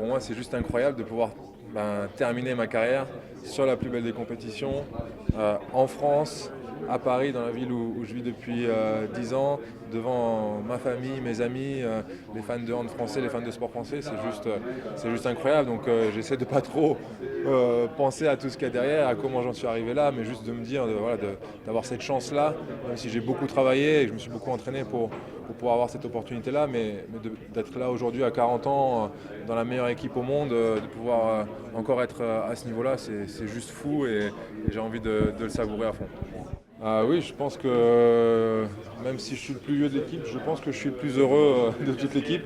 pour moi, c'est juste incroyable de pouvoir terminer ma carrière sur la plus belle des compétitions, en France, à Paris, dans la ville où je vis depuis 10 ans, devant ma famille, mes amis, les fans de hand français, les fans de sport français. C'est juste incroyable. Donc j'essaie de pas trop penser à tout ce qu'il y a derrière, à comment j'en suis arrivé là, mais juste de me dire d'avoir cette chance-là, même si j'ai beaucoup travaillé et que je me suis beaucoup entraîné pour pouvoir avoir cette opportunité-là, mais d'être là aujourd'hui à 40 ans, dans la meilleure équipe au monde, de pouvoir encore être à ce niveau-là, c'est juste fou et j'ai envie de le savourer à fond. Ah oui, je pense que même si je suis le plus vieux de l'équipe, je pense que je suis le plus heureux de toute l'équipe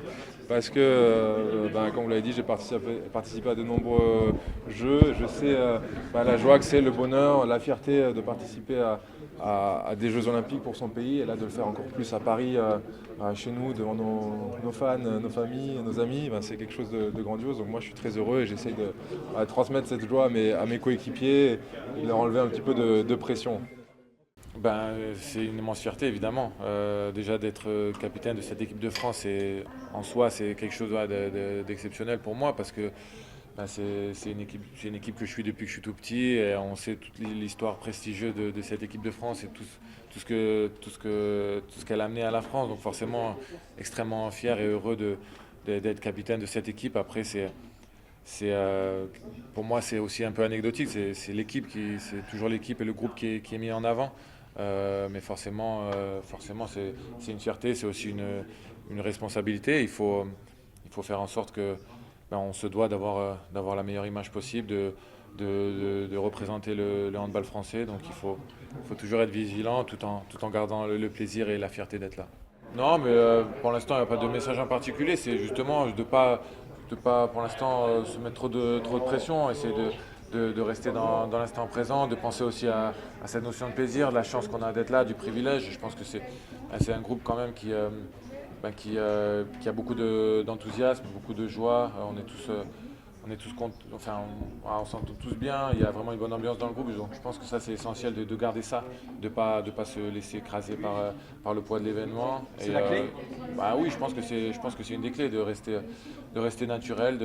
parce que, comme vous l'avez dit, j'ai participé à de nombreux jeux. Je sais la joie que c'est, le bonheur, la fierté de participer à des Jeux Olympiques pour son pays et là de le faire encore plus à Paris, chez nous, devant nos fans, nos familles, nos amis, c'est quelque chose de grandiose. Donc moi je suis très heureux et j'essaye de transmettre cette joie à mes coéquipiers et de leur enlever un petit peu de pression. C'est une immense fierté évidemment. Déjà d'être capitaine de cette équipe de France, en soi c'est quelque chose d'exceptionnel pour moi parce que c'est une équipe que je suis depuis que je suis tout petit et on sait toute l'histoire prestigieuse de cette équipe de France et tout ce qu'elle a amené à la France. Donc forcément extrêmement fier et heureux d'être capitaine de cette équipe. Après pour moi c'est aussi un peu anecdotique. C'est toujours l'équipe et le groupe qui est mis en avant. Mais forcément c'est une fierté, c'est aussi une responsabilité. Il faut faire en sorte que on se doit d'avoir la meilleure image possible, de représenter le handball français. Donc il faut toujours être vigilant tout en gardant le plaisir et la fierté d'être là. Non, mais pour l'instant il n'y a pas de message en particulier. C'est justement de pas pour l'instant se mettre trop de pression, essayer de rester dans l'instant présent, de penser aussi à cette notion de plaisir, de la chance qu'on a d'être là, du privilège. Je pense que c'est un groupe quand même qui a beaucoup d'enthousiasme, beaucoup de joie. On est tous on s'entend tous bien. Il y a vraiment une bonne ambiance dans le groupe. Donc je pense que ça c'est essentiel de garder ça, de pas se laisser écraser par le poids de l'événement. C'est la clé. Oui, je pense que c'est une des clés de rester naturel,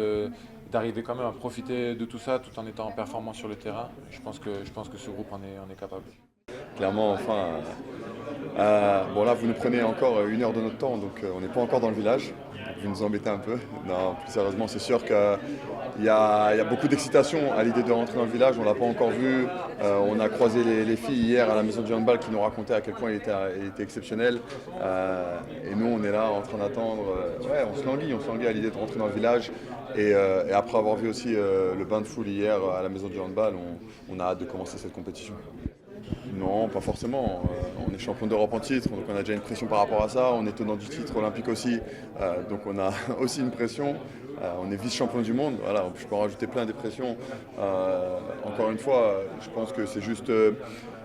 d'arriver quand même à profiter de tout ça tout en étant performant sur le terrain. Je pense que ce groupe en est capable. Clairement, bon là vous nous prenez encore 1 heure de notre temps, donc on n'est pas encore dans le village. Vous nous embêtez un peu. Non, plus sérieusement, c'est sûr qu'il y a beaucoup d'excitation à l'idée de rentrer dans le village. On ne l'a pas encore vu. On a croisé les filles hier à la maison du handball qui nous racontaient à quel point il était exceptionnel. Et nous, on est là en train d'attendre. On se languit à l'idée de rentrer dans le village. Et après avoir vu aussi le bain de foule hier à la maison du handball, on a hâte de commencer cette compétition. Non, pas forcément. On est champion d'Europe en titre, donc on a déjà une pression par rapport à ça. On est tenant du titre olympique aussi, donc on a aussi une pression. On est vice-champion du monde, voilà, je peux en rajouter plein des pressions. Encore une fois, je pense que c'est juste...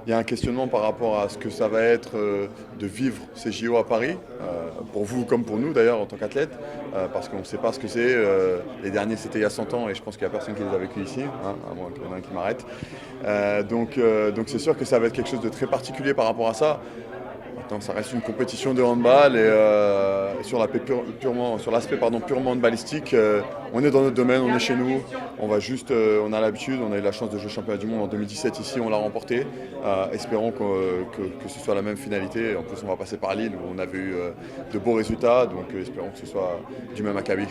il y a un questionnement par rapport à ce que ça va être de vivre ces JO à Paris, pour vous comme pour nous d'ailleurs en tant qu'athlète, parce qu'on ne sait pas ce que c'est. Les derniers c'était il y a 100 ans et je pense qu'il n'y a personne qui les a vécus ici, à moins qu'il y en ait un qui m'arrête. Donc c'est sûr que ça va être quelque chose de très particulier par rapport à ça. Maintenant, ça reste une compétition de handball et sur l'aspect purement handballistique, on est dans notre domaine, on est chez nous, on a l'habitude, on a eu la chance de jouer le championnat du monde en 2017 ici, on l'a remporté. Espérons que ce soit la même finalité. En plus, on va passer par Lille où on avait eu de beaux résultats, donc espérons que ce soit du même acabit.